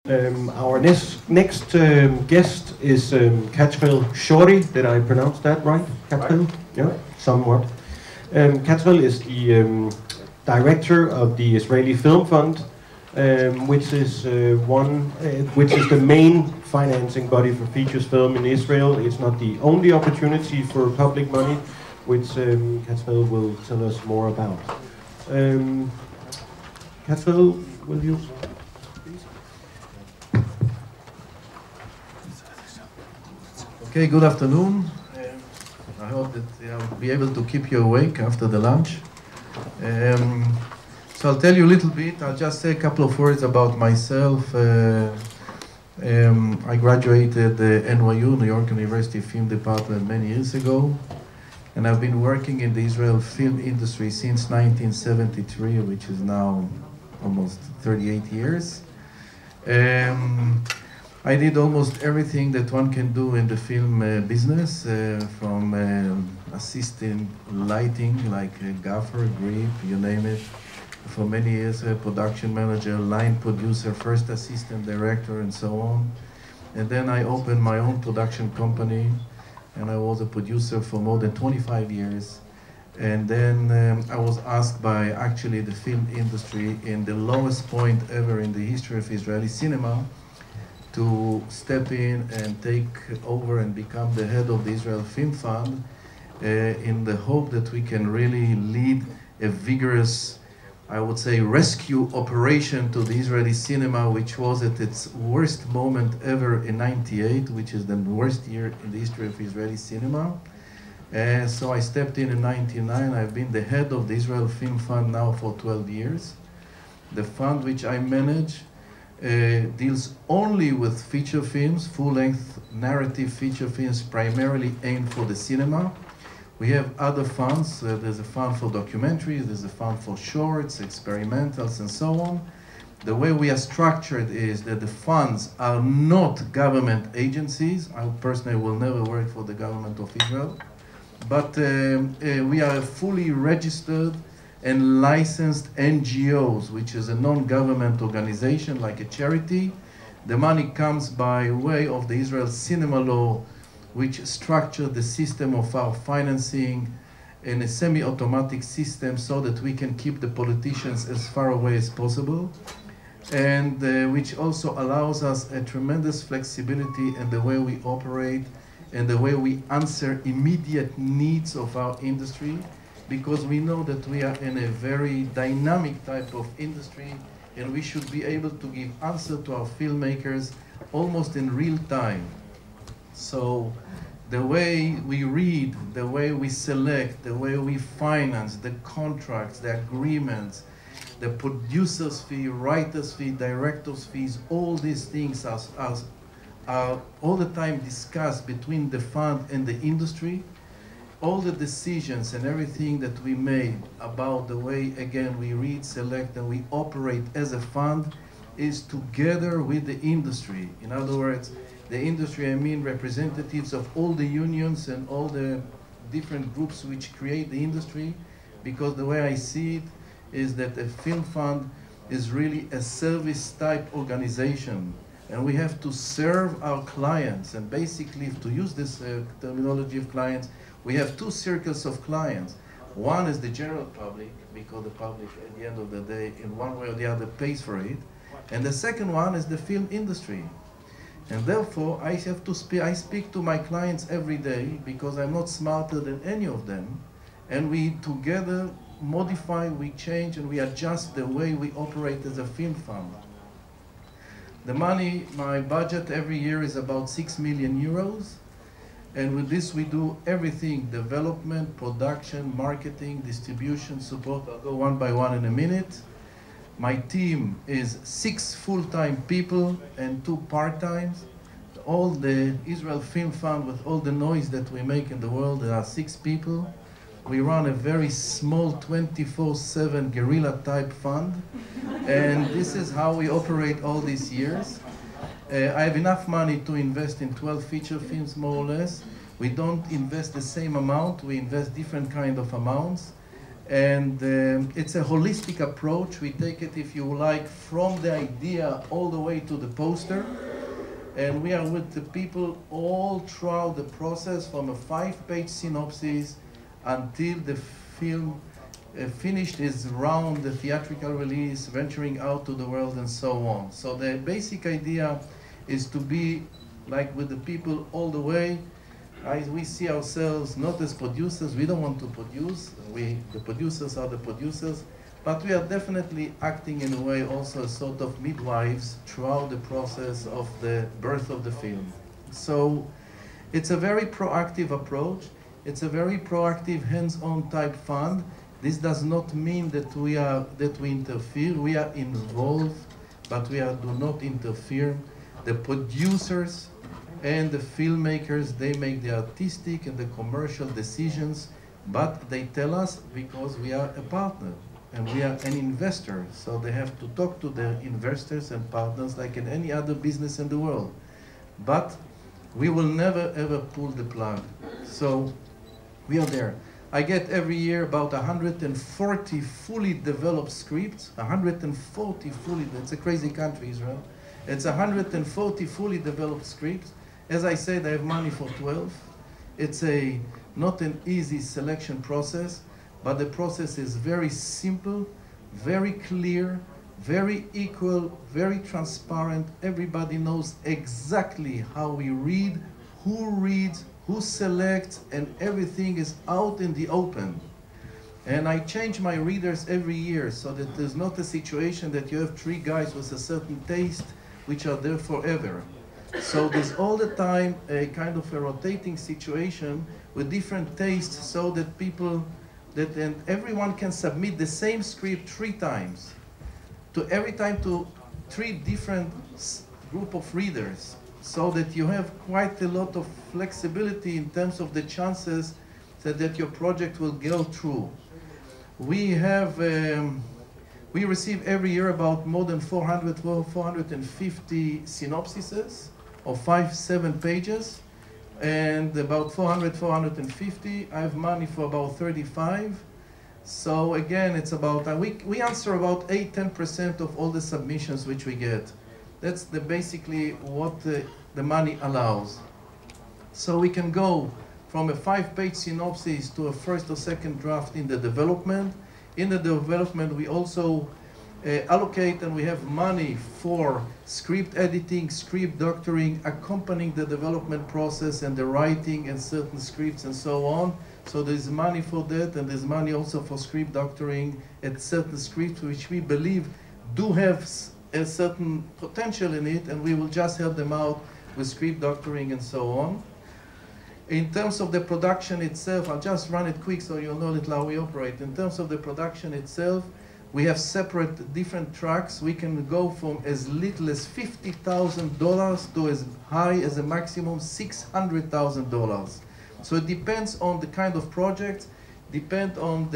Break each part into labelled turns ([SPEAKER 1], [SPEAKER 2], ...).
[SPEAKER 1] Our next guest is Katriel Schory. Did I pronounce that right? Katriel? Yeah, somewhat. Katriel is the director of the Israeli Film Fund, which is which is the main financing body for features film in Israel. It's not the only opportunity for public money, which Katriel will tell us more about. Katriel, will you?
[SPEAKER 2] Okay, good afternoon. I hope that I'll be able to keep you awake after the lunch. So I'll tell you a little bit. I'll just say a couple of words about myself. I graduated NYU, New York University Film Department, many years ago. And I've been working in the Israel film industry since 1973, which is now almost 38 years. I did almost everything that one can do in the film business, from assisting lighting, like gaffer, grip, you name it. For many years, production manager, line producer, first assistant director, and so on. And then I opened my own production company, and I was a producer for more than 25 years. And then I was asked by actually the film industry in the lowest point ever in the history of Israeli cinema to step in and take over and become the head of the Israel Film Fund in the hope that we can really lead a vigorous, I would say, rescue operation to the Israeli cinema, which was at its worst moment ever in '98, which is the worst year in the history of Israeli cinema. So I stepped in '99. I've been the head of the Israel Film Fund now for 12 years. The fund which I manage deals only with feature films, full-length narrative feature films, primarily aimed for the cinema. We have other funds. There's a fund for documentaries, there's a fund for shorts, experimentals, and so on. The way we are structured is that the funds are not government agencies. I personally will never work for the government of Israel. But we are fully registered and licensed NGOs, which is a non-government organization like a charity. The money comes by way of the Israel cinema law, which structured the system of our financing in a semi-automatic system so that we can keep the politicians as far away as possible, and which also allows us a tremendous flexibility in the way we operate and the way we answer immediate needs of our industry, because we know that we are in a very dynamic type of industry and we should be able to give answer to our filmmakers almost in real time. So the way we read, the way we select, the way we finance, the contracts, the agreements, the producer's fee, writer's fee, director's fees, all these things are all the time discussed between the fund and the industry. All the decisions and everything that we made about the way, again, we read, select, and we operate as a fund is together with the industry. In other words, the industry, I mean representatives of all the unions and all the different groups which create the industry, because the way I see it is that a film fund is really a service type organization. And we have to serve our clients, and basically, to use this terminology of clients, we have two circles of clients. One is the general public, because the public at the end of the day, in one way or the other, pays for it. And the second one is the film industry. And therefore, I speak to my clients every day, because I'm not smarter than any of them. And we together modify, we change, and we adjust the way we operate as a film fund. The money, my budget every year is about 6 million euros. And with this, we do everything: development, production, marketing, distribution, support. I'll go one by one in a minute. My team is 6 full-time people and 2 part-times. All the Israel Film Fund, with all the noise that we make in the world, there are 6 people. We run a very small 24/7 guerrilla-type fund. And this is how we operate all these years. I have enough money to invest in 12 feature films, more or less. We don't invest the same amount, we invest different kind of amounts. And it's a holistic approach. We take it, if you like, from the idea all the way to the poster. And we are with the people all throughout the process, from a 5-page synopsis until the film finished its round, the theatrical release, venturing out to the world, and so on. So the basic idea is to be like with the people all the way. We see ourselves not as producers. We don't want to produce. The producers are the producers. But we are definitely acting in a way also as sort of midwives throughout the process of the birth of the film. So it's a very proactive approach. It's a very proactive, hands-on type fund. This does not mean that we interfere. We are involved, but we do not interfere. The producers and the filmmakers, they make the artistic and the commercial decisions, but they tell us because we are a partner and we are an investor. So they have to talk to their investors and partners like in any other business in the world. But we will never ever pull the plug. So we are there. I get every year about 140 fully developed scripts, 140 fully, it's a crazy country, Israel. It's 140 fully developed scripts. As I said, I have money for 12. It's not an easy selection process, but the process is very simple, very clear, very equal, very transparent. Everybody knows exactly how we read, who reads, who selects, and everything is out in the open. And I change my readers every year so that there's not a situation that you have 3 guys with a certain taste which are there forever. So there's all the time a kind of a rotating situation with different tastes so that and everyone can submit the same script 3 times. Every time to 3 different group of readers, so that you have quite a lot of flexibility in terms of the chances that your project will go through. We receive every year about more than 450 synopsises of 5-7 pages, and about 450. I have money for about 35. So again, it's about, we answer about 8-10% of all the submissions which we get. That's basically what the money allows. So we can go from a 5-page synopsis to a first or second draft in the development. In the development, we also allocate and we have money for script editing, script doctoring, accompanying the development process and the writing and certain scripts and so on. So there's money for that, and there's money also for script doctoring at certain scripts which we believe do have a certain potential in it, and we will just help them out with script doctoring and so on. In terms of the production itself, I'll just run it quick so you'll know a little how we operate. In terms of the production itself, we have separate different tracks. We can go from as little as $50,000 to as high as a maximum $600,000. So it depends on the kind of project, depends on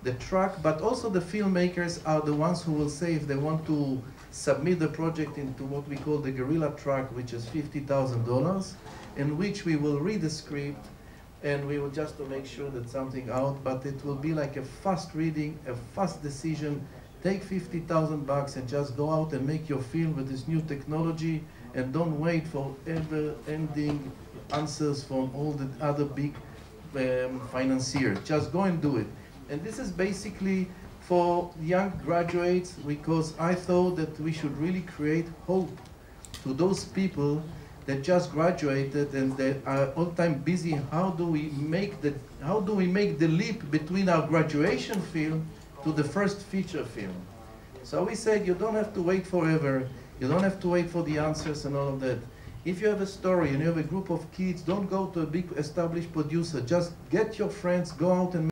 [SPEAKER 2] the track, but also the filmmakers are the ones who will say if they want to submit the project into what we call the guerrilla track, which is $50,000, in which we will read the script and we will just to make sure that something out, but it will be like a fast reading, a fast decision. Take $50,000 and just go out and make your film with this new technology, and don't wait for ever-ending answers from all the other big financiers. Just go and do it. And this is basically for young graduates, because I thought that we should really create hope to those people that just graduated and they are all the time busy. How do we make the leap between our graduation film to the first feature film? So we said you don't have to wait forever. You don't have to wait for the answers and all of that. If you have a story and you have a group of kids, don't go to a big established producer. Just get your friends, go out and